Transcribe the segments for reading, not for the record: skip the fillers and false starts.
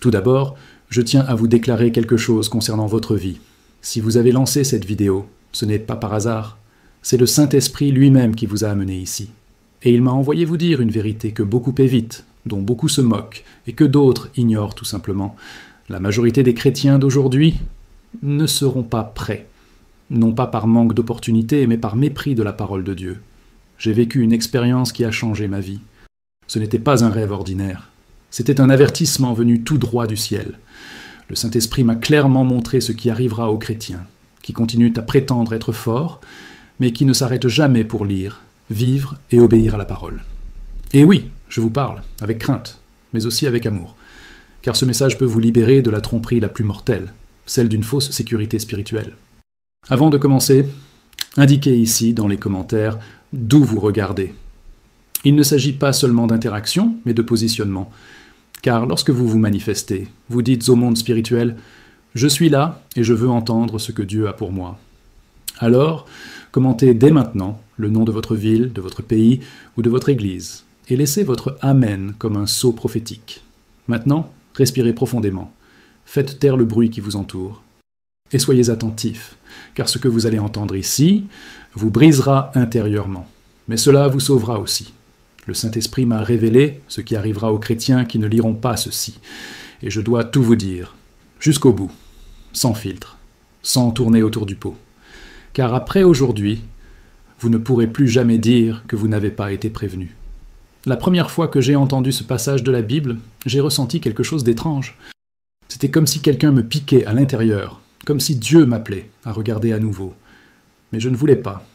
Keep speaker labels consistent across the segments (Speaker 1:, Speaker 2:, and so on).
Speaker 1: Tout d'abord, je tiens à vous déclarer quelque chose concernant votre vie. Si vous avez lancé cette vidéo, ce n'est pas par hasard. C'est le Saint-Esprit lui-même qui vous a amené ici. Et il m'a envoyé vous dire une vérité que beaucoup évitent, dont beaucoup se moquent, et que d'autres ignorent tout simplement. La majorité des chrétiens d'aujourd'hui ne seront pas prêts. Non pas par manque d'opportunité, mais par mépris de la parole de Dieu. J'ai vécu une expérience qui a changé ma vie. Ce n'était pas un rêve ordinaire. C'était un avertissement venu tout droit du ciel. Le Saint-Esprit m'a clairement montré ce qui arrivera aux chrétiens, qui continuent à prétendre être forts, mais qui ne s'arrêtent jamais pour lire, vivre et obéir à la parole. Et oui, je vous parle, avec crainte, mais aussi avec amour, car ce message peut vous libérer de la tromperie la plus mortelle, celle d'une fausse sécurité spirituelle. Avant de commencer, indiquez ici dans les commentaires d'où vous regardez. Il ne s'agit pas seulement d'interaction, mais de positionnement. Car lorsque vous vous manifestez, vous dites au monde spirituel « Je suis là et je veux entendre ce que Dieu a pour moi ». Alors, commentez dès maintenant le nom de votre ville, de votre pays ou de votre église, et laissez votre « Amen » comme un sceau prophétique. Maintenant, respirez profondément. Faites taire le bruit qui vous entoure. Et soyez attentifs, car ce que vous allez entendre ici vous brisera intérieurement. Mais cela vous sauvera aussi. Le Saint-Esprit m'a révélé ce qui arrivera aux chrétiens qui ne liront pas ceci. Et je dois tout vous dire, jusqu'au bout, sans filtre, sans tourner autour du pot. Car après aujourd'hui, vous ne pourrez plus jamais dire que vous n'avez pas été prévenu. La première fois que j'ai entendu ce passage de la Bible, j'ai ressenti quelque chose d'étrange. C'était comme si quelqu'un me piquait à l'intérieur, comme si Dieu m'appelait à regarder à nouveau. Mais je ne voulais pas.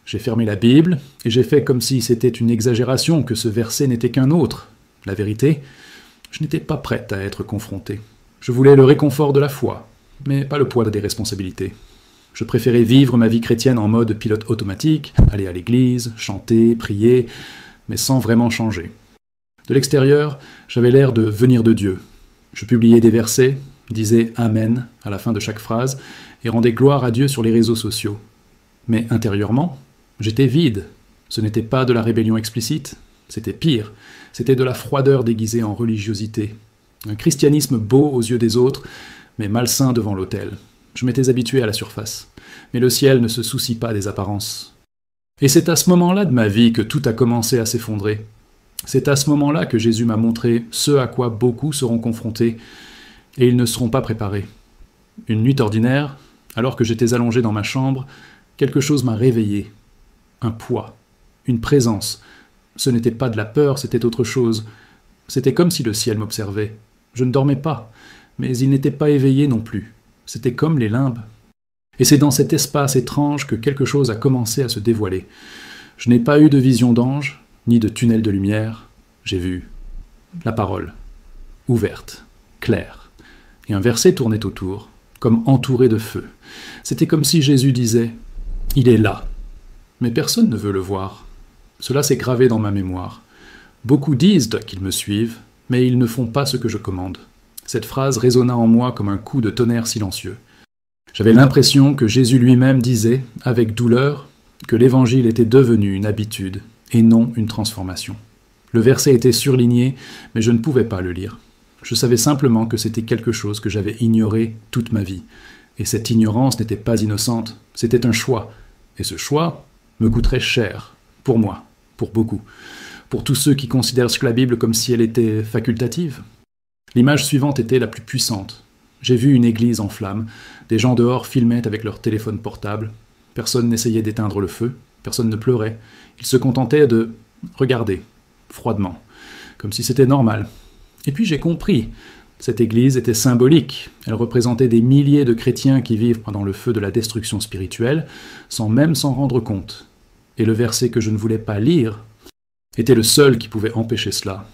Speaker 1: J'ai fermé la Bible, et j'ai fait comme si c'était une exagération, que ce verset n'était qu'un autre. La vérité, je n'étais pas prête à être confrontée. Je voulais le réconfort de la foi, mais pas le poids des responsabilités. Je préférais vivre ma vie chrétienne en mode pilote automatique, aller à l'église, chanter, prier, mais sans vraiment changer. De l'extérieur, j'avais l'air de venir de Dieu. Je publiais des versets, disais « Amen » à la fin de chaque phrase, et rendais gloire à Dieu sur les réseaux sociaux. Mais intérieurement, j'étais vide. Ce n'était pas de la rébellion explicite, c'était pire. C'était de la froideur déguisée en religiosité. Un christianisme beau aux yeux des autres, mais malsain devant l'autel. Je m'étais habitué à la surface. Mais le ciel ne se soucie pas des apparences. Et c'est à ce moment-là de ma vie que tout a commencé à s'effondrer. C'est à ce moment-là que Jésus m'a montré ce à quoi beaucoup seront confrontés, et ils ne seront pas préparés. Une nuit ordinaire, alors que j'étais allongé dans ma chambre, quelque chose m'a réveillé. Un poids, une présence. Ce n'était pas de la peur, c'était autre chose. C'était comme si le ciel m'observait. Je ne dormais pas, mais il n'était pas éveillé non plus. C'était comme les limbes. Et c'est dans cet espace étrange que quelque chose a commencé à se dévoiler. Je n'ai pas eu de vision d'ange, ni de tunnel de lumière. J'ai vu la parole, ouverte, claire. Et un verset tournait autour, comme entouré de feu. C'était comme si Jésus disait « Il est là ». Mais personne ne veut le voir. Cela s'est gravé dans ma mémoire. Beaucoup disent qu'ils me suivent, mais ils ne font pas ce que je commande. Cette phrase résonna en moi comme un coup de tonnerre silencieux. J'avais l'impression que Jésus lui-même disait, avec douleur, que l'Évangile était devenu une habitude, et non une transformation. Le verset était surligné, mais je ne pouvais pas le lire. Je savais simplement que c'était quelque chose que j'avais ignoré toute ma vie. Et cette ignorance n'était pas innocente, c'était un choix. Et ce choix me coûterait cher, pour moi, pour beaucoup, pour tous ceux qui considèrent la Bible comme si elle était facultative. L'image suivante était la plus puissante. J'ai vu une église en flammes, des gens dehors filmaient avec leur téléphone portable, personne n'essayait d'éteindre le feu, personne ne pleurait, ils se contentaient de regarder, froidement, comme si c'était normal. Et puis j'ai compris, cette église était symbolique, elle représentait des milliers de chrétiens qui vivent pendant le feu de la destruction spirituelle, sans même s'en rendre compte. Et le verset que je ne voulais pas lire était le seul qui pouvait empêcher cela.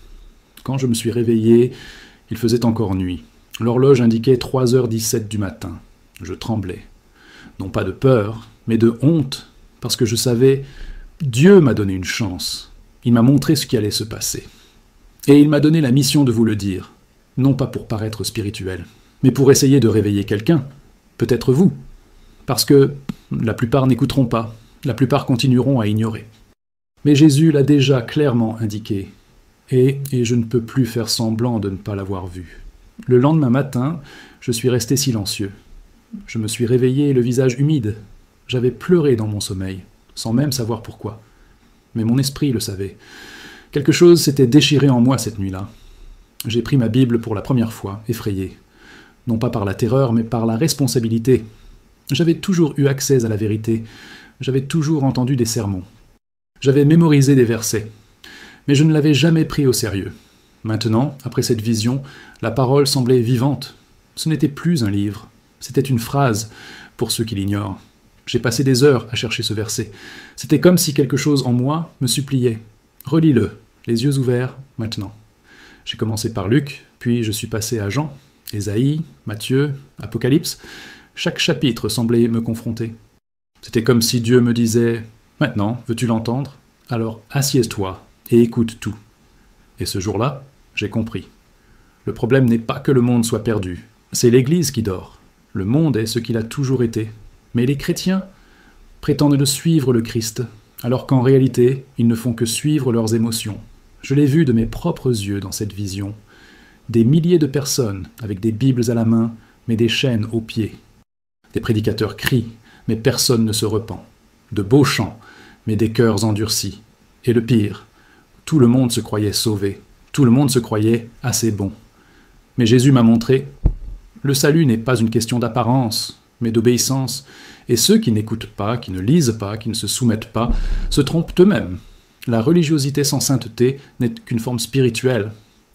Speaker 1: Quand je me suis réveillé, il faisait encore nuit. L'horloge indiquait 3h17 du matin. Je tremblais. Non pas de peur, mais de honte, parce que je savais, Dieu m'a donné une chance. Il m'a montré ce qui allait se passer. Et il m'a donné la mission de vous le dire, non pas pour paraître spirituel, mais pour essayer de réveiller quelqu'un, peut-être vous, parce que la plupart n'écouteront pas, la plupart continueront à ignorer. Mais Jésus l'a déjà clairement indiqué, et je ne peux plus faire semblant de ne pas l'avoir vu. Le lendemain matin, je suis resté silencieux. Je me suis réveillé le visage humide. J'avais pleuré dans mon sommeil, sans même savoir pourquoi. Mais mon esprit le savait. Quelque chose s'était déchiré en moi cette nuit-là. J'ai pris ma Bible pour la première fois, effrayé. Non pas par la terreur, mais par la responsabilité. J'avais toujours eu accès à la vérité. J'avais toujours entendu des sermons. J'avais mémorisé des versets. Mais je ne l'avais jamais pris au sérieux. Maintenant, après cette vision, la parole semblait vivante. Ce n'était plus un livre, c'était une phrase, pour ceux qui l'ignorent. J'ai passé des heures à chercher ce verset. C'était comme si quelque chose en moi me suppliait. Relis-le, les yeux ouverts, maintenant. J'ai commencé par Luc, puis je suis passé à Jean, Ésaïe, Matthieu, Apocalypse. Chaque chapitre semblait me confronter. C'était comme si Dieu me disait « Maintenant, veux-tu l'entendre? Alors assieds-toi et écoute tout. » Et ce jour-là, j'ai compris. Le problème n'est pas que le monde soit perdu, c'est l'Église qui dort. Le monde est ce qu'il a toujours été. Mais les chrétiens prétendent suivre le Christ, alors qu'en réalité, ils ne font que suivre leurs émotions. Je l'ai vu de mes propres yeux dans cette vision. Des milliers de personnes, avec des Bibles à la main, mais des chaînes aux pieds. Des prédicateurs crient, mais personne ne se repent. De beaux chants, mais des cœurs endurcis. Et le pire, tout le monde se croyait sauvé. Tout le monde se croyait assez bon. Mais Jésus m'a montré, le salut n'est pas une question d'apparence, mais d'obéissance. Et ceux qui n'écoutent pas, qui ne lisent pas, qui ne se soumettent pas, se trompent eux-mêmes. La religiosité sans sainteté n'est qu'une forme spirituelle.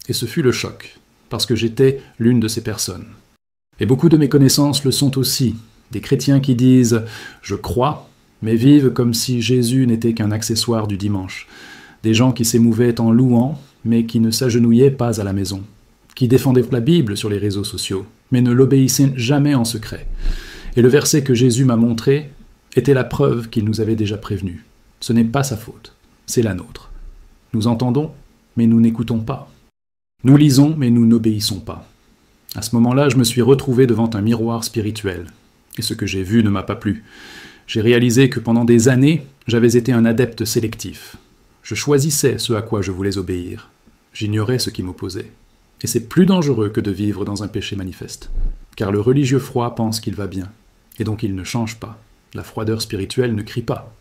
Speaker 1: Et ce fut le choc, parce que j'étais l'une de ces personnes. Et beaucoup de mes connaissances le sont aussi. Des chrétiens qui disent « je crois », mais vivent comme si Jésus n'était qu'un accessoire du dimanche. Des gens qui s'émouvaient en louant, mais qui ne s'agenouillaient pas à la maison. Qui défendaient la Bible sur les réseaux sociaux, mais ne l'obéissaient jamais en secret. Et le verset que Jésus m'a montré était la preuve qu'il nous avait déjà prévenus. Ce n'est pas sa faute, c'est la nôtre. Nous entendons, mais nous n'écoutons pas. Nous lisons, mais nous n'obéissons pas. À ce moment-là, je me suis retrouvé devant un miroir spirituel. Et ce que j'ai vu ne m'a pas plu. J'ai réalisé que pendant des années, j'avais été un adepte sélectif. Je choisissais ce à quoi je voulais obéir. J'ignorais ce qui m'opposait. Et c'est plus dangereux que de vivre dans un péché manifeste. Car le religieux froid pense qu'il va bien. Et donc il ne change pas. La froideur spirituelle ne crie pas.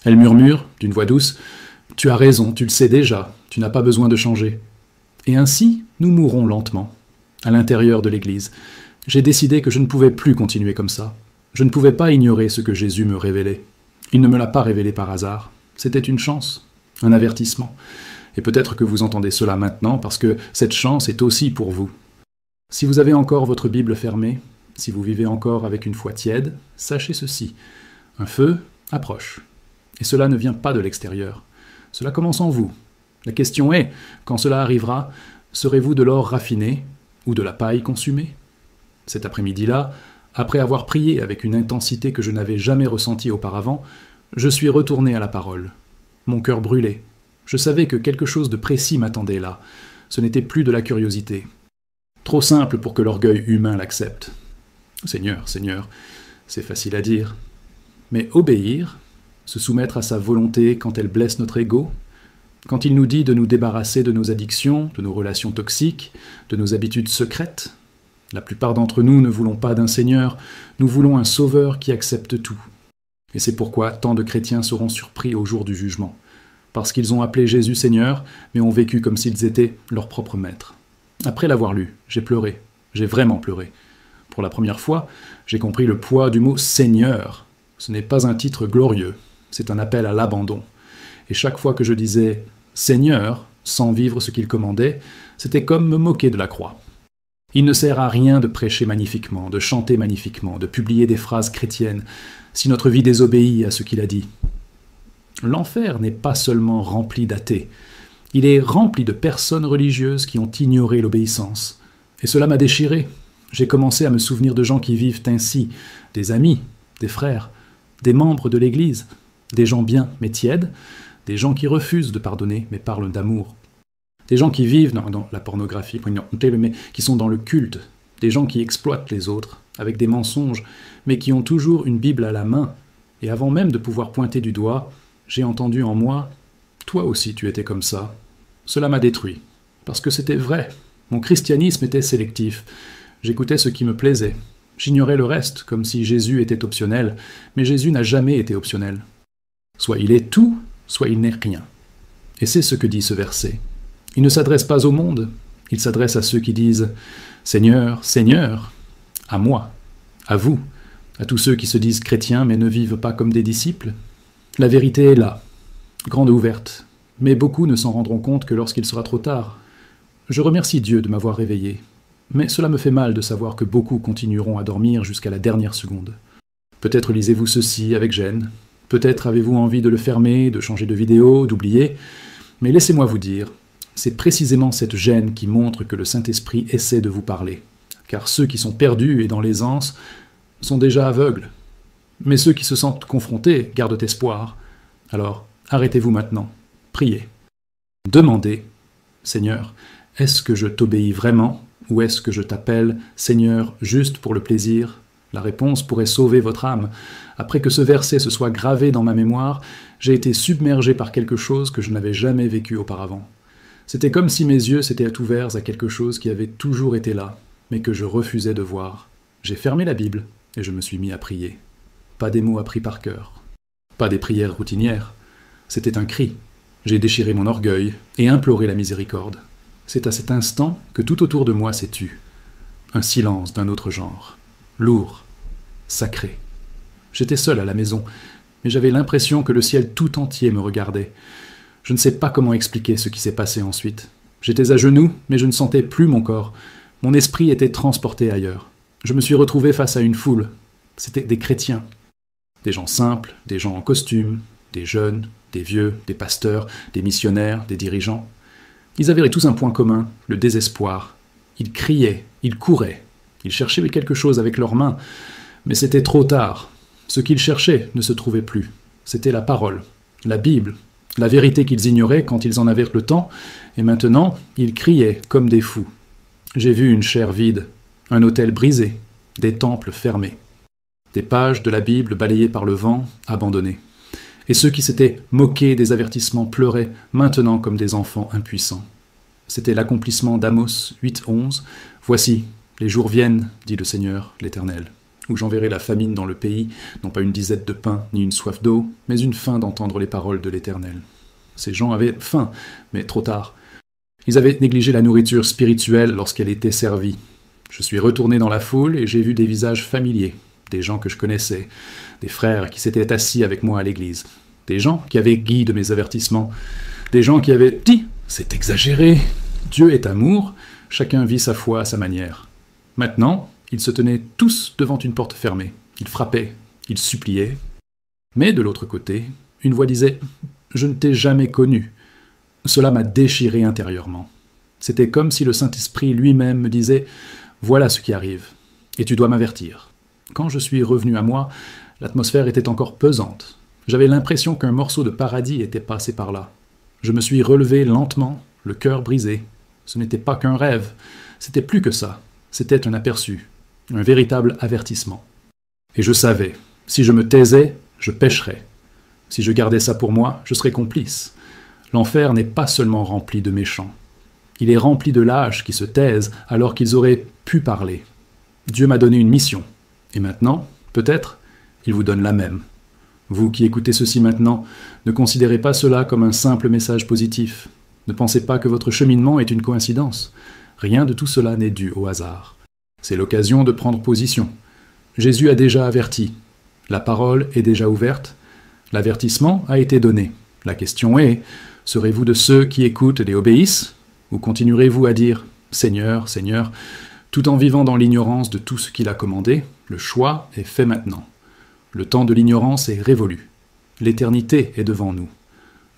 Speaker 1: Elle murmure, d'une voix douce, « Tu as raison, tu le sais déjà, tu n'as pas besoin de changer. » Et ainsi, nous mourrons lentement. À l'intérieur de l'Église, j'ai décidé que je ne pouvais plus continuer comme ça. Je ne pouvais pas ignorer ce que Jésus me révélait. Il ne me l'a pas révélé par hasard. C'était une chance, un avertissement. Et peut-être que vous entendez cela maintenant parce que cette chance est aussi pour vous. Si vous avez encore votre Bible fermée, si vous vivez encore avec une foi tiède, sachez ceci. Un feu approche. Et cela ne vient pas de l'extérieur. Cela commence en vous. La question est, quand cela arrivera, serez-vous de l'or raffiné ou de la paille consumée? Cet après-midi-là, après avoir prié avec une intensité que je n'avais jamais ressentie auparavant, je suis retourné à la parole. Mon cœur brûlait. Je savais que quelque chose de précis m'attendait là. Ce n'était plus de la curiosité. Trop simple pour que l'orgueil humain l'accepte. Seigneur, Seigneur, c'est facile à dire. Mais obéir, se soumettre à sa volonté quand elle blesse notre ego, quand il nous dit de nous débarrasser de nos addictions, de nos relations toxiques, de nos habitudes secrètes, la plupart d'entre nous ne voulons pas d'un Seigneur, nous voulons un Sauveur qui accepte tout. Et c'est pourquoi tant de chrétiens seront surpris au jour du jugement, parce qu'ils ont appelé Jésus Seigneur, mais ont vécu comme s'ils étaient leur propre maître. Après l'avoir lu, j'ai pleuré, j'ai vraiment pleuré. Pour la première fois, j'ai compris le poids du mot « Seigneur ». Ce n'est pas un titre glorieux, c'est un appel à l'abandon. Et chaque fois que je disais « Seigneur » sans vivre ce qu'il commandait, c'était comme me moquer de la croix. Il ne sert à rien de prêcher magnifiquement, de chanter magnifiquement, de publier des phrases chrétiennes, si notre vie désobéit à ce qu'il a dit. L'enfer n'est pas seulement rempli d'athées, il est rempli de personnes religieuses qui ont ignoré l'obéissance. Et cela m'a déchiré. J'ai commencé à me souvenir de gens qui vivent ainsi, des amis, des frères, des membres de l'Église, des gens bien mais tièdes, des gens qui refusent de pardonner mais parlent d'amour, des gens qui vivent dans la pornographie, mais qui sont dans le culte, des gens qui exploitent les autres avec des mensonges, mais qui ont toujours une Bible à la main. Et avant même de pouvoir pointer du doigt, j'ai entendu en moi « Toi aussi tu étais comme ça ». Cela m'a détruit, parce que c'était vrai. Mon christianisme était sélectif. J'écoutais ce qui me plaisait. J'ignorais le reste, comme si Jésus était optionnel, mais Jésus n'a jamais été optionnel. Soit il est tout, soit il n'est rien. Et c'est ce que dit ce verset. Il ne s'adresse pas au monde, il s'adresse à ceux qui disent « Seigneur, Seigneur », à moi, à vous, à tous ceux qui se disent chrétiens mais ne vivent pas comme des disciples. La vérité est là, grande ouverte, mais beaucoup ne s'en rendront compte que lorsqu'il sera trop tard. Je remercie Dieu de m'avoir réveillé, mais cela me fait mal de savoir que beaucoup continueront à dormir jusqu'à la dernière seconde. Peut-être lisez-vous ceci avec gêne, peut-être avez-vous envie de le fermer, de changer de vidéo, d'oublier, mais laissez-moi vous dire, c'est précisément cette gêne qui montre que le Saint-Esprit essaie de vous parler, car ceux qui sont perdus et dans l'aisance sont déjà aveugles. Mais ceux qui se sentent confrontés gardent espoir. Alors, arrêtez-vous maintenant, priez. Demandez, Seigneur, est-ce que je t'obéis vraiment, ou est-ce que je t'appelle, Seigneur, juste pour le plaisir? La réponse pourrait sauver votre âme. Après que ce verset se soit gravé dans ma mémoire, j'ai été submergé par quelque chose que je n'avais jamais vécu auparavant. C'était comme si mes yeux s'étaient ouverts à quelque chose qui avait toujours été là, mais que je refusais de voir. J'ai fermé la Bible et je me suis mis à prier. Pas des mots appris par cœur, pas des prières routinières. C'était un cri. J'ai déchiré mon orgueil et imploré la miséricorde. C'est à cet instant que tout autour de moi s'est tu. Un silence d'un autre genre, lourd, sacré. J'étais seul à la maison, mais j'avais l'impression que le ciel tout entier me regardait. Je ne sais pas comment expliquer ce qui s'est passé ensuite. J'étais à genoux, mais je ne sentais plus mon corps. Mon esprit était transporté ailleurs. Je me suis retrouvé face à une foule. C'étaient des chrétiens. Des gens simples, des gens en costume, des jeunes, des vieux, des pasteurs, des missionnaires, des dirigeants. Ils avaient tous un point commun, le désespoir. Ils criaient, ils couraient. Ils cherchaient quelque chose avec leurs mains, mais c'était trop tard. Ce qu'ils cherchaient ne se trouvait plus. C'était la parole, la Bible, la vérité qu'ils ignoraient quand ils en avaient le temps, et maintenant, ils criaient comme des fous. J'ai vu une chair vide, un autel brisé, des temples fermés, des pages de la Bible balayées par le vent, abandonnées. Et ceux qui s'étaient moqués des avertissements pleuraient maintenant comme des enfants impuissants. C'était l'accomplissement d'Amos 8:11. « Voici, les jours viennent, dit le Seigneur, l'Éternel, où j'enverrai la famine dans le pays, non pas une disette de pain ni une soif d'eau, mais une faim d'entendre les paroles de l'Éternel. » Ces gens avaient faim, mais trop tard. Ils avaient négligé la nourriture spirituelle lorsqu'elle était servie. Je suis retourné dans la foule et j'ai vu des visages familiers, des gens que je connaissais, des frères qui s'étaient assis avec moi à l'église, des gens qui avaient guidé de mes avertissements, des gens qui avaient dit « c'est exagéré, Dieu est amour, chacun vit sa foi à sa manière ». Maintenant, ils se tenaient tous devant une porte fermée, ils frappaient, ils suppliaient. Mais de l'autre côté, une voix disait « je ne t'ai jamais connu ». Cela m'a déchiré intérieurement. C'était comme si le Saint-Esprit lui-même me disait « voilà ce qui arrive, et tu dois m'avertir ». Quand je suis revenu à moi, l'atmosphère était encore pesante. J'avais l'impression qu'un morceau de paradis était passé par là. Je me suis relevé lentement, le cœur brisé. Ce n'était pas qu'un rêve, c'était plus que ça. C'était un aperçu, un véritable avertissement. Et je savais, si je me taisais, je pécherais. Si je gardais ça pour moi, je serais complice. L'enfer n'est pas seulement rempli de méchants. Il est rempli de lâches qui se taisent alors qu'ils auraient pu parler. Dieu m'a donné une mission. Et maintenant, peut-être, il vous donne la même. Vous qui écoutez ceci maintenant, ne considérez pas cela comme un simple message positif. Ne pensez pas que votre cheminement est une coïncidence. Rien de tout cela n'est dû au hasard. C'est l'occasion de prendre position. Jésus a déjà averti. La parole est déjà ouverte. L'avertissement a été donné. La question est, serez-vous de ceux qui écoutent et obéissent, ou continuerez-vous à dire « Seigneur, Seigneur », tout en vivant dans l'ignorance de tout ce qu'il a commandé? Le choix est fait maintenant. Le temps de l'ignorance est révolu. L'éternité est devant nous.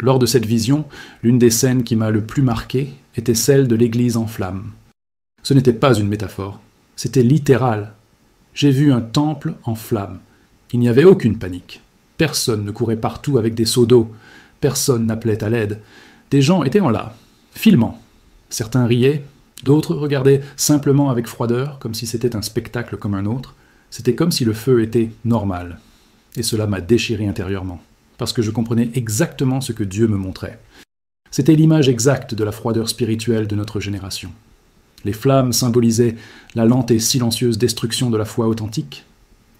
Speaker 1: Lors de cette vision, l'une des scènes qui m'a le plus marqué était celle de l'église en flammes. Ce n'était pas une métaphore, c'était littéral. J'ai vu un temple en flammes. Il n'y avait aucune panique. Personne ne courait partout avec des seaux d'eau. Personne n'appelait à l'aide. Des gens étaient en là, filmant. Certains riaient, d'autres regardaient simplement avec froideur, comme si c'était un spectacle comme un autre. C'était comme si le feu était normal. Et cela m'a déchiré intérieurement, parce que je comprenais exactement ce que Dieu me montrait. C'était l'image exacte de la froideur spirituelle de notre génération. Les flammes symbolisaient la lente et silencieuse destruction de la foi authentique.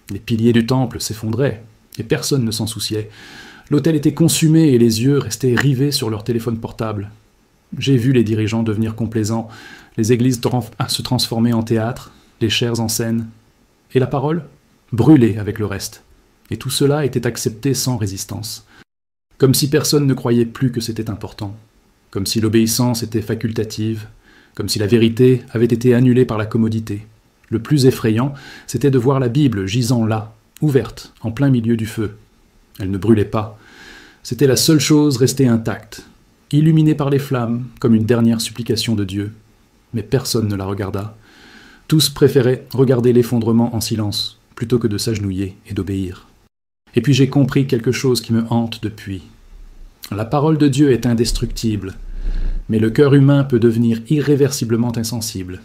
Speaker 1: Les piliers du temple s'effondraient, et personne ne s'en souciait. L'autel était consumé et les yeux restaient rivés sur leur téléphone portable. J'ai vu les dirigeants devenir complaisants, les églises se transformer en théâtre, les chairs en scène, et la parole brûlée avec le reste. Et tout cela était accepté sans résistance. Comme si personne ne croyait plus que c'était important, comme si l'obéissance était facultative, comme si la vérité avait été annulée par la commodité. Le plus effrayant, c'était de voir la Bible gisant là, ouverte, en plein milieu du feu. Elle ne brûlait pas. C'était la seule chose restée intacte, illuminée par les flammes, comme une dernière supplication de Dieu. Mais personne ne la regarda. Tous préféraient regarder l'effondrement en silence, plutôt que de s'agenouiller et d'obéir. Et puis j'ai compris quelque chose qui me hante depuis. La parole de Dieu est indestructible, mais le cœur humain peut devenir irréversiblement insensible.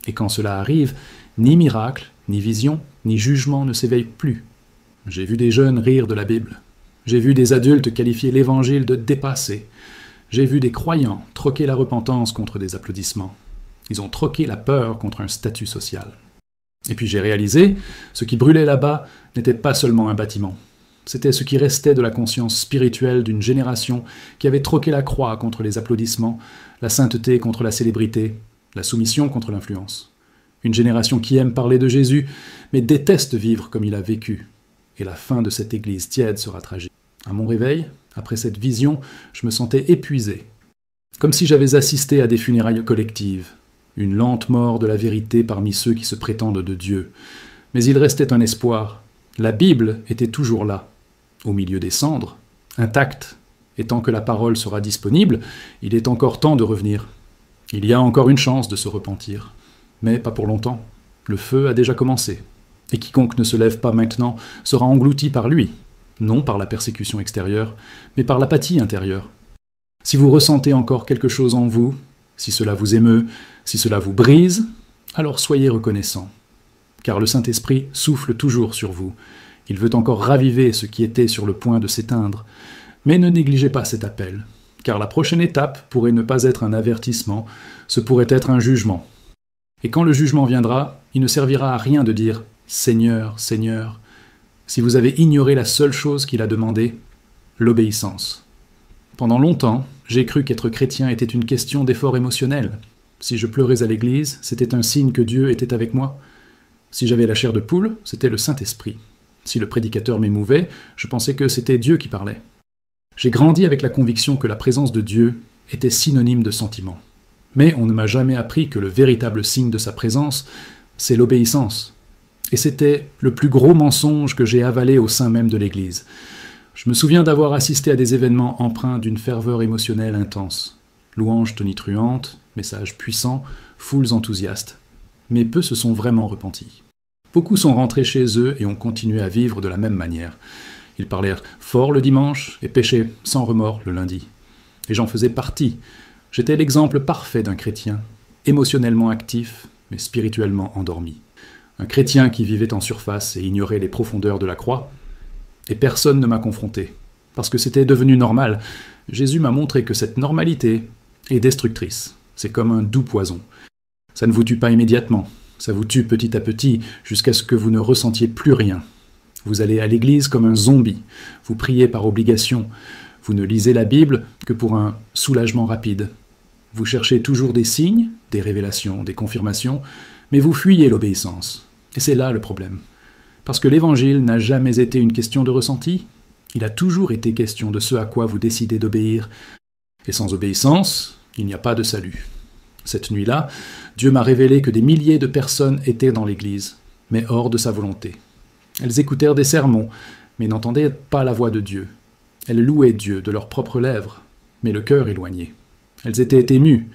Speaker 1: Et quand cela arrive, ni miracle, ni vision, ni jugement ne s'éveillent plus. J'ai vu des jeunes rire de la Bible. J'ai vu des adultes qualifier l'Évangile de dépassé. J'ai vu des croyants troquer la repentance contre des applaudissements. Ils ont troqué la peur contre un statut social. Et puis j'ai réalisé, ce qui brûlait là-bas n'était pas seulement un bâtiment. C'était ce qui restait de la conscience spirituelle d'une génération qui avait troqué la croix contre les applaudissements, la sainteté contre la célébrité, la soumission contre l'influence. Une génération qui aime parler de Jésus, mais déteste vivre comme il a vécu. Et la fin de cette église tiède sera tragique. À mon réveil, après cette vision, je me sentais épuisé. Comme si j'avais assisté à des funérailles collectives. Une lente mort de la vérité parmi ceux qui se prétendent de Dieu. Mais il restait un espoir. La Bible était toujours là, au milieu des cendres, intacte. Et tant que la parole sera disponible, il est encore temps de revenir. Il y a encore une chance de se repentir. Mais pas pour longtemps. Le feu a déjà commencé. Et quiconque ne se lève pas maintenant sera englouti par lui, non par la persécution extérieure, mais par l'apathie intérieure. Si vous ressentez encore quelque chose en vous, si cela vous émeut, si cela vous brise, alors soyez reconnaissant. Car le Saint-Esprit souffle toujours sur vous. Il veut encore raviver ce qui était sur le point de s'éteindre. Mais ne négligez pas cet appel, car la prochaine étape pourrait ne pas être un avertissement, ce pourrait être un jugement. Et quand le jugement viendra, il ne servira à rien de dire « Seigneur, Seigneur », si vous avez ignoré la seule chose qu'il a demandé, l'obéissance. Pendant longtemps, j'ai cru qu'être chrétien était une question d'effort émotionnel. Si je pleurais à l'église, c'était un signe que Dieu était avec moi. Si j'avais la chair de poule, c'était le Saint-Esprit. Si le prédicateur m'émouvait, je pensais que c'était Dieu qui parlait. J'ai grandi avec la conviction que la présence de Dieu était synonyme de sentiment. Mais on ne m'a jamais appris que le véritable signe de sa présence, c'est l'obéissance. Et c'était le plus gros mensonge que j'ai avalé au sein même de l'Église. Je me souviens d'avoir assisté à des événements empreints d'une ferveur émotionnelle intense. Louanges tonitruantes, messages puissants, foules enthousiastes. Mais peu se sont vraiment repentis. Beaucoup sont rentrés chez eux et ont continué à vivre de la même manière. Ils parlèrent fort le dimanche et péchaient sans remords le lundi. Et j'en faisais partie. J'étais l'exemple parfait d'un chrétien, émotionnellement actif, mais spirituellement endormi. Un chrétien qui vivait en surface et ignorait les profondeurs de la croix. Et personne ne m'a confronté, parce que c'était devenu normal. Jésus m'a montré que cette normalité est destructrice. C'est comme un doux poison. Ça ne vous tue pas immédiatement, ça vous tue petit à petit, jusqu'à ce que vous ne ressentiez plus rien. Vous allez à l'église comme un zombie, vous priez par obligation, vous ne lisez la Bible que pour un soulagement rapide. Vous cherchez toujours des signes, des révélations, des confirmations, mais vous fuyez l'obéissance. Et c'est là le problème. Parce que l'Évangile n'a jamais été une question de ressenti, il a toujours été question de ce à quoi vous décidez d'obéir. Et sans obéissance, il n'y a pas de salut. Cette nuit-là, Dieu m'a révélé que des milliers de personnes étaient dans l'Église, mais hors de sa volonté. Elles écoutèrent des sermons, mais n'entendaient pas la voix de Dieu. Elles louaient Dieu de leurs propres lèvres, mais le cœur éloigné. Elles étaient émues,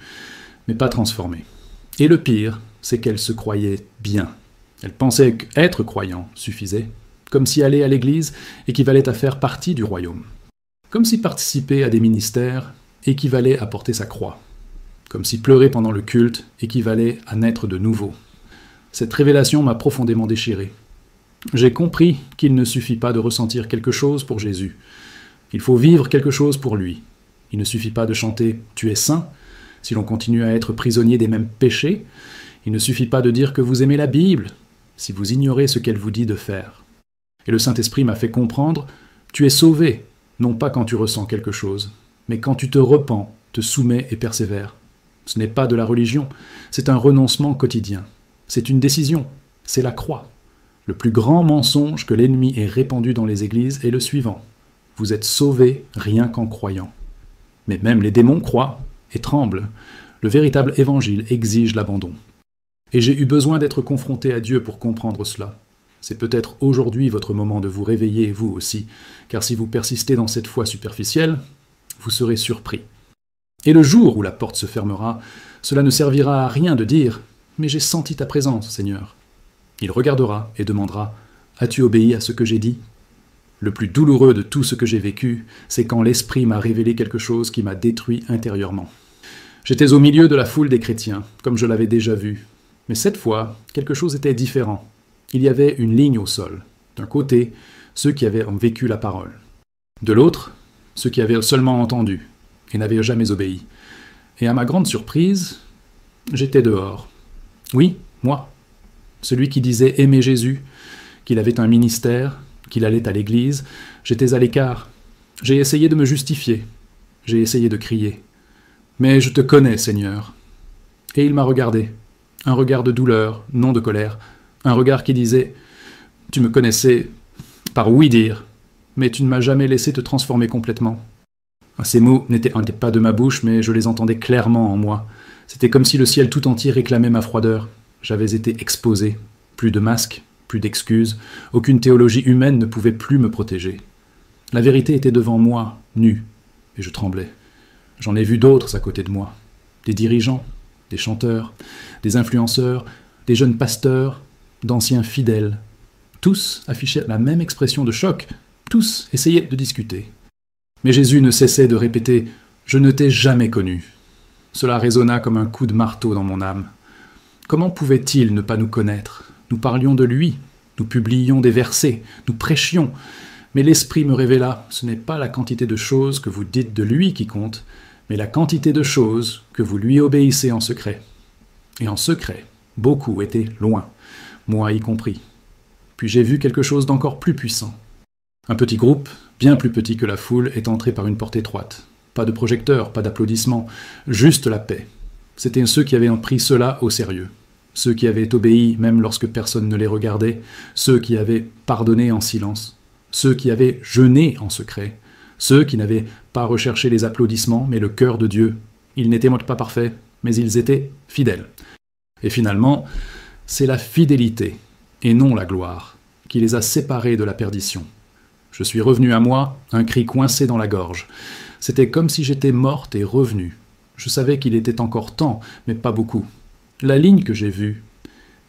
Speaker 1: mais pas transformées. Et le pire, c'est qu'elles se croyaient bien. Elles pensaient qu'être croyant suffisait, comme si aller à l'église équivalait à faire partie du royaume. Comme si participer à des ministères équivalait à porter sa croix. Comme si pleurer pendant le culte équivalait à naître de nouveau. Cette révélation m'a profondément déchiré. J'ai compris qu'il ne suffit pas de ressentir quelque chose pour Jésus. Il faut vivre quelque chose pour lui. Il ne suffit pas de chanter « Tu es saint », Si l'on continue à être prisonnier des mêmes péchés, il ne suffit pas de dire que vous aimez la Bible, si vous ignorez ce qu'elle vous dit de faire. Et le Saint-Esprit m'a fait comprendre, tu es sauvé, non pas quand tu ressens quelque chose, mais quand tu te repens, te soumets et persévères. Ce n'est pas de la religion, c'est un renoncement quotidien. C'est une décision, c'est la croix. Le plus grand mensonge que l'ennemi ait répandu dans les églises est le suivant. Vous êtes sauvés rien qu'en croyant. Mais même les démons croient et tremblent. Le véritable évangile exige l'abandon. Et j'ai eu besoin d'être confronté à Dieu pour comprendre cela. C'est peut-être aujourd'hui votre moment de vous réveiller, vous aussi, car si vous persistez dans cette foi superficielle, vous serez surpris. Et le jour où la porte se fermera, cela ne servira à rien de dire « Mais j'ai senti ta présence, Seigneur ». Il regardera et demandera « As-tu obéi à ce que j'ai dit ?» Le plus douloureux de tout ce que j'ai vécu, c'est quand l'Esprit m'a révélé quelque chose qui m'a détruit intérieurement. J'étais au milieu de la foule des chrétiens, comme je l'avais déjà vu. Mais cette fois, quelque chose était différent. Il y avait une ligne au sol. D'un côté, ceux qui avaient vécu la parole. De l'autre, ceux qui avaient seulement entendu et n'avaient jamais obéi. Et à ma grande surprise, j'étais dehors. Oui, moi. Celui qui disait aimer Jésus, qu'il avait un ministère, qu'il allait à l'église, j'étais à l'écart. J'ai essayé de me justifier. J'ai essayé de crier. Mais je te connais, Seigneur. Et il m'a regardé. Un regard de douleur, non de colère. Un regard qui disait « Tu me connaissais par oui-dire, mais tu ne m'as jamais laissé te transformer complètement. » Ces mots n'étaient pas de ma bouche, mais je les entendais clairement en moi. C'était comme si le ciel tout entier réclamait ma froideur. J'avais été exposé. Plus de masques, plus d'excuses. Aucune théologie humaine ne pouvait plus me protéger. La vérité était devant moi, nue, et je tremblais. J'en ai vu d'autres à côté de moi. Des dirigeants, des chanteurs, des influenceurs, des jeunes pasteurs, d'anciens fidèles. Tous affichaient la même expression de choc, tous essayaient de discuter. Mais Jésus ne cessait de répéter « Je ne t'ai jamais connu ». Cela résonna comme un coup de marteau dans mon âme. Comment pouvait-il ne pas nous connaître? Nous parlions de lui, nous publiions des versets, nous prêchions. Mais l'Esprit me révéla, ce n'est pas la quantité de choses que vous dites de lui qui compte, mais la quantité de choses que vous lui obéissez en secret. Et en secret, beaucoup étaient loin, moi y compris. Puis j'ai vu quelque chose d'encore plus puissant. Un petit groupe, bien plus petit que la foule, est entré par une porte étroite. Pas de projecteurs, pas d'applaudissements, juste la paix. C'étaient ceux qui avaient pris cela au sérieux. Ceux qui avaient obéi même lorsque personne ne les regardait, ceux qui avaient pardonné en silence, ceux qui avaient jeûné en secret, ceux qui n'avaient pas recherché les applaudissements mais le cœur de Dieu. Ils n'étaient pas parfaits, mais ils étaient fidèles. Et finalement, c'est la fidélité, et non la gloire, qui les a séparés de la perdition. Je suis revenu à moi, un cri coincé dans la gorge. C'était comme si j'étais morte et revenue. Je savais qu'il était encore temps, mais pas beaucoup. La ligne que j'ai vue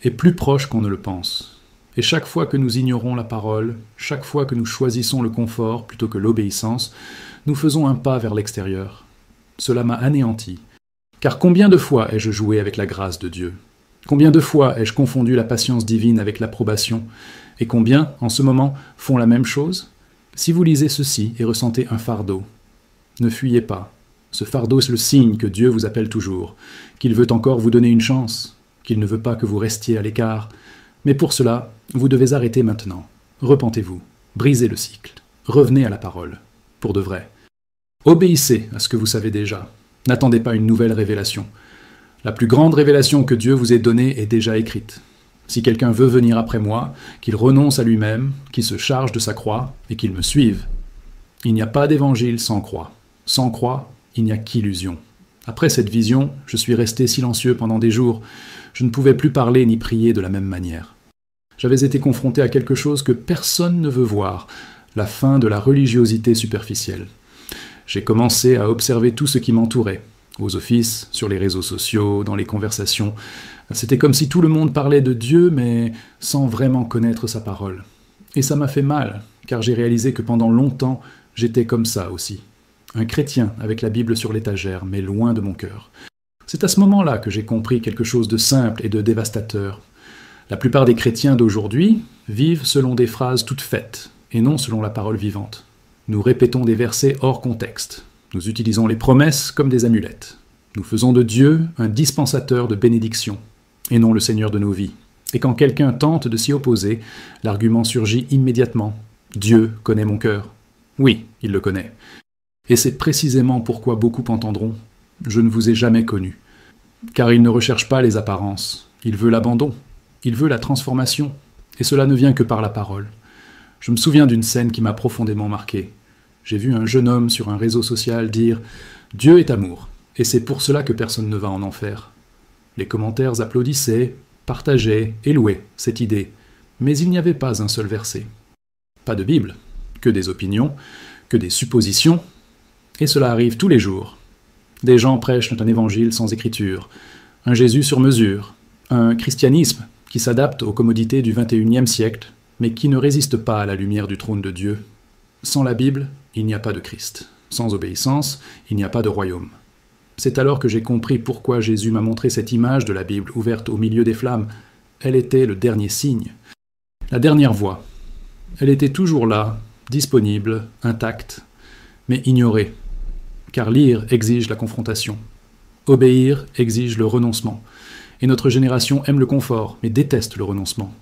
Speaker 1: est plus proche qu'on ne le pense. Et chaque fois que nous ignorons la parole, chaque fois que nous choisissons le confort plutôt que l'obéissance, nous faisons un pas vers l'extérieur. Cela m'a anéanti. Car combien de fois ai-je joué avec la grâce de Dieu? Combien de fois ai-je confondu la patience divine avec l'approbation? Et combien, en ce moment, font la même chose? Si vous lisez ceci et ressentez un fardeau, ne fuyez pas. Ce fardeau est le signe que Dieu vous appelle toujours, qu'il veut encore vous donner une chance, qu'il ne veut pas que vous restiez à l'écart. Mais pour cela, vous devez arrêter maintenant. Repentez-vous, brisez le cycle, revenez à la parole, pour de vrai. Obéissez à ce que vous savez déjà. N'attendez pas une nouvelle révélation. La plus grande révélation que Dieu vous ait donnée est déjà écrite. Si quelqu'un veut venir après moi, qu'il renonce à lui-même, qu'il se charge de sa croix et qu'il me suive. Il n'y a pas d'évangile sans croix. Sans croix, il n'y a qu'illusion. Après cette vision, je suis resté silencieux pendant des jours. Je ne pouvais plus parler ni prier de la même manière. J'avais été confronté à quelque chose que personne ne veut voir, la fin de la religiosité superficielle. J'ai commencé à observer tout ce qui m'entourait, aux offices, sur les réseaux sociaux, dans les conversations. C'était comme si tout le monde parlait de Dieu, mais sans vraiment connaître sa parole. Et ça m'a fait mal, car j'ai réalisé que pendant longtemps, j'étais comme ça aussi. Un chrétien avec la Bible sur l'étagère, mais loin de mon cœur. C'est à ce moment-là que j'ai compris quelque chose de simple et de dévastateur. La plupart des chrétiens d'aujourd'hui vivent selon des phrases toutes faites, et non selon la parole vivante. Nous répétons des versets hors contexte. Nous utilisons les promesses comme des amulettes. Nous faisons de Dieu un dispensateur de bénédiction, et non le Seigneur de nos vies. Et quand quelqu'un tente de s'y opposer, l'argument surgit immédiatement. Dieu connaît mon cœur. Oui, il le connaît. Et c'est précisément pourquoi beaucoup entendront « Je ne vous ai jamais connu ». Car il ne recherche pas les apparences, il veut l'abandon, il veut la transformation, et cela ne vient que par la parole. Je me souviens d'une scène qui m'a profondément marqué. J'ai vu un jeune homme sur un réseau social dire « Dieu est amour, et c'est pour cela que personne ne va en enfer ». Les commentaires applaudissaient, partageaient et louaient cette idée, mais il n'y avait pas un seul verset. Pas de Bible, que des opinions, que des suppositions, et cela arrive tous les jours. Des gens prêchent un évangile sans écriture, un Jésus sur mesure, un christianisme qui s'adapte aux commodités du XXIe siècle, mais qui ne résiste pas à la lumière du trône de Dieu. Sans la Bible, il n'y a pas de Christ. Sans obéissance, il n'y a pas de royaume. C'est alors que j'ai compris pourquoi Jésus m'a montré cette image de la Bible ouverte au milieu des flammes. Elle était le dernier signe, la dernière voie. Elle était toujours là, disponible, intacte, mais ignorée. Car lire exige la confrontation. Obéir exige le renoncement. Et notre génération aime le confort, mais déteste le renoncement.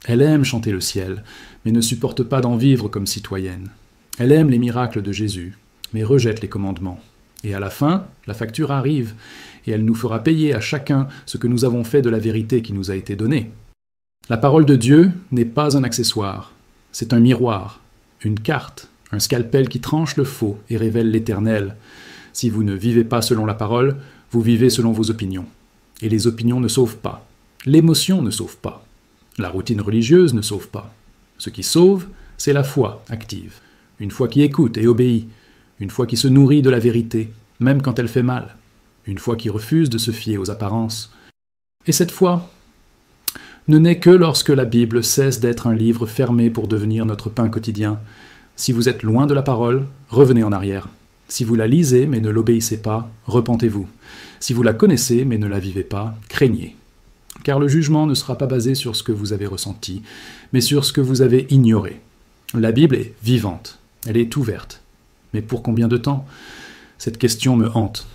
Speaker 1: Elle aime chanter le ciel, mais ne supporte pas d'en vivre comme citoyenne. Elle aime les miracles de Jésus, mais rejette les commandements. Et à la fin, la facture arrive, et elle nous fera payer à chacun ce que nous avons fait de la vérité qui nous a été donnée. La parole de Dieu n'est pas un accessoire, c'est un miroir, une carte, un scalpel qui tranche le faux et révèle l'éternel. Si vous ne vivez pas selon la parole, vous vivez selon vos opinions. Et les opinions ne sauvent pas. L'émotion ne sauve pas. La routine religieuse ne sauve pas. Ce qui sauve, c'est la foi active. Une foi qui écoute et obéit. Une foi qui se nourrit de la vérité, même quand elle fait mal. Une foi qui refuse de se fier aux apparences. Et cette foi ne naît que lorsque la Bible cesse d'être un livre fermé pour devenir notre pain quotidien. Si vous êtes loin de la parole, revenez en arrière. Si vous la lisez mais ne l'obéissez pas, repentez-vous. Si vous la connaissez mais ne la vivez pas, craignez. Car le jugement ne sera pas basé sur ce que vous avez ressenti, mais sur ce que vous avez ignoré. La Bible est vivante, elle est ouverte. Mais pour combien de temps? Cette question me hante.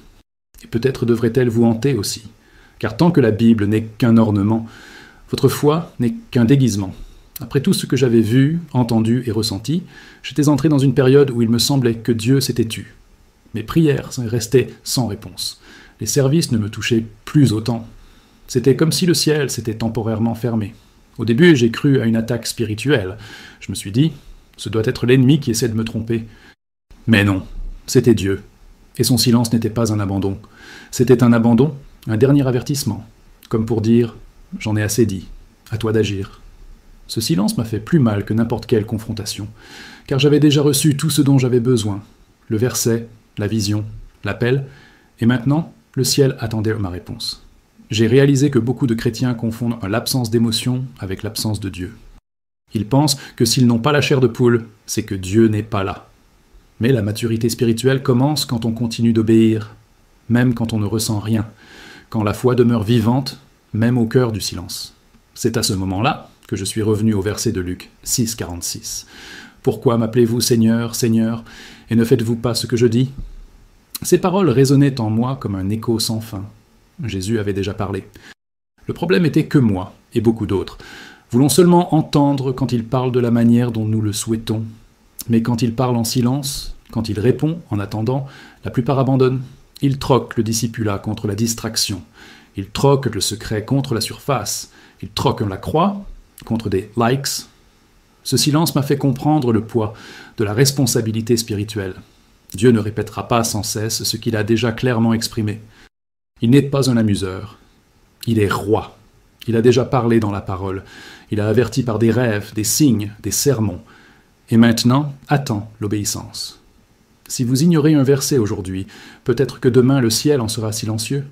Speaker 1: Et peut-être devrait-elle vous hanter aussi. Car tant que la Bible n'est qu'un ornement, votre foi n'est qu'un déguisement. Après tout ce que j'avais vu, entendu et ressenti, j'étais entré dans une période où il me semblait que Dieu s'était tu. Mes prières restaient sans réponse. Les services ne me touchaient plus autant. C'était comme si le ciel s'était temporairement fermé. Au début, j'ai cru à une attaque spirituelle. Je me suis dit, ce doit être l'ennemi qui essaie de me tromper. Mais non, c'était Dieu. Et son silence n'était pas un abandon. C'était un abandon, un dernier avertissement. Comme pour dire, j'en ai assez dit, à toi d'agir. Ce silence m'a fait plus mal que n'importe quelle confrontation, car j'avais déjà reçu tout ce dont j'avais besoin. Le verset, la vision, l'appel, et maintenant, le ciel attendait ma réponse. J'ai réalisé que beaucoup de chrétiens confondent l'absence d'émotion avec l'absence de Dieu. Ils pensent que s'ils n'ont pas la chair de poule, c'est que Dieu n'est pas là. Mais la maturité spirituelle commence quand on continue d'obéir, même quand on ne ressent rien, quand la foi demeure vivante, même au cœur du silence. C'est à ce moment-là que je suis revenu au verset de Luc 6, 46. « Pourquoi m'appelez-vous Seigneur, Seigneur, et ne faites-vous pas ce que je dis ?» Ces paroles résonnaient en moi comme un écho sans fin. Jésus avait déjà parlé. Le problème était que moi, et beaucoup d'autres, voulons seulement entendre quand il parle de la manière dont nous le souhaitons. Mais quand il parle en silence, quand il répond en attendant, la plupart abandonnent. Il troque le discipulat contre la distraction. Il troque le secret contre la surface. Il troque la croix contre des likes. Ce silence m'a fait comprendre le poids de la responsabilité spirituelle. Dieu ne répétera pas sans cesse ce qu'il a déjà clairement exprimé. Il n'est pas un amuseur. Il est roi. Il a déjà parlé dans la parole. Il a averti par des rêves, des signes, des sermons. Et maintenant, attend l'obéissance. Si vous ignorez un verset aujourd'hui, peut-être que demain le ciel en sera silencieux.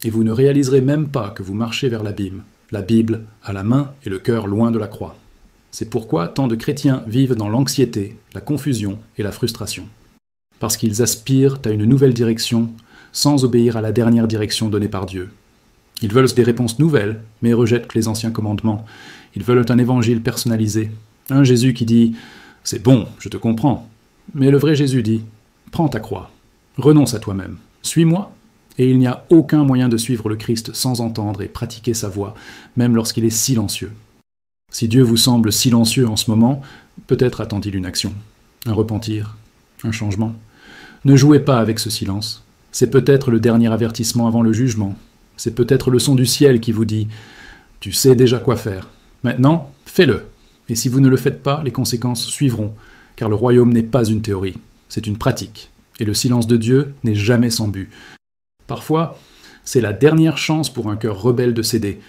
Speaker 1: Et vous ne réaliserez même pas que vous marchez vers l'abîme, la Bible à la main et le cœur loin de la croix. C'est pourquoi tant de chrétiens vivent dans l'anxiété, la confusion et la frustration. Parce qu'ils aspirent à une nouvelle direction, sans obéir à la dernière direction donnée par Dieu. Ils veulent des réponses nouvelles, mais rejettent les anciens commandements. Ils veulent un évangile personnalisé, un Jésus qui dit « C'est bon, je te comprends ». Mais le vrai Jésus dit « Prends ta croix, renonce à toi-même, suis-moi, et il n'y a aucun moyen de suivre le Christ sans entendre et pratiquer sa voix, même lorsqu'il est silencieux. Si Dieu vous semble silencieux en ce moment, peut-être attend-il une action, un repentir, un changement. Ne jouez pas avec ce silence. C'est peut-être le dernier avertissement avant le jugement. C'est peut-être le son du ciel qui vous dit « Tu sais déjà quoi faire. Maintenant, fais-le. Et si vous ne le faites pas, les conséquences suivront, car le royaume n'est pas une théorie, c'est une pratique. Et le silence de Dieu n'est jamais sans but. Parfois, c'est la dernière chance pour un cœur rebelle de céder,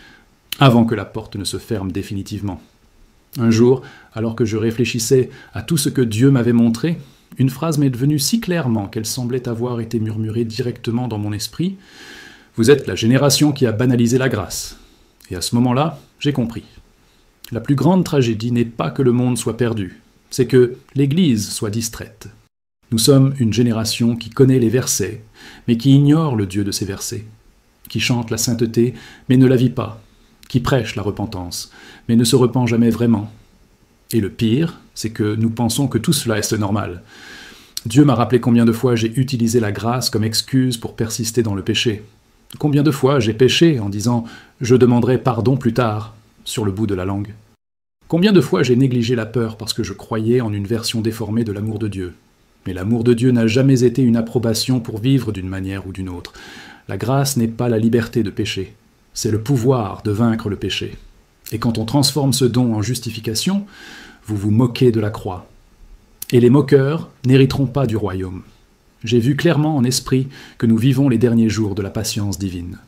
Speaker 1: avant que la porte ne se ferme définitivement. Un jour, alors que je réfléchissais à tout ce que Dieu m'avait montré, une phrase m'est devenue si clairement qu'elle semblait avoir été murmurée directement dans mon esprit. « Vous êtes la génération qui a banalisé la grâce. » Et à ce moment-là, j'ai compris. La plus grande tragédie n'est pas que le monde soit perdu, c'est que l'Église soit distraite. Nous sommes une génération qui connaît les versets, mais qui ignore le Dieu de ces versets, qui chante la sainteté, mais ne la vit pas, qui prêche la repentance, mais ne se repent jamais vraiment. Et le pire, c'est que nous pensons que tout cela est normal. Dieu m'a rappelé combien de fois j'ai utilisé la grâce comme excuse pour persister dans le péché. Combien de fois j'ai péché en disant « je demanderai pardon plus tard » sur le bout de la langue. Combien de fois j'ai négligé la peur parce que je croyais en une version déformée de l'amour de Dieu. Mais l'amour de Dieu n'a jamais été une approbation pour vivre d'une manière ou d'une autre. La grâce n'est pas la liberté de pécher, c'est le pouvoir de vaincre le péché. Et quand on transforme ce don en justification, vous vous moquez de la croix. Et les moqueurs n'hériteront pas du royaume. J'ai vu clairement en esprit que nous vivons les derniers jours de la patience divine.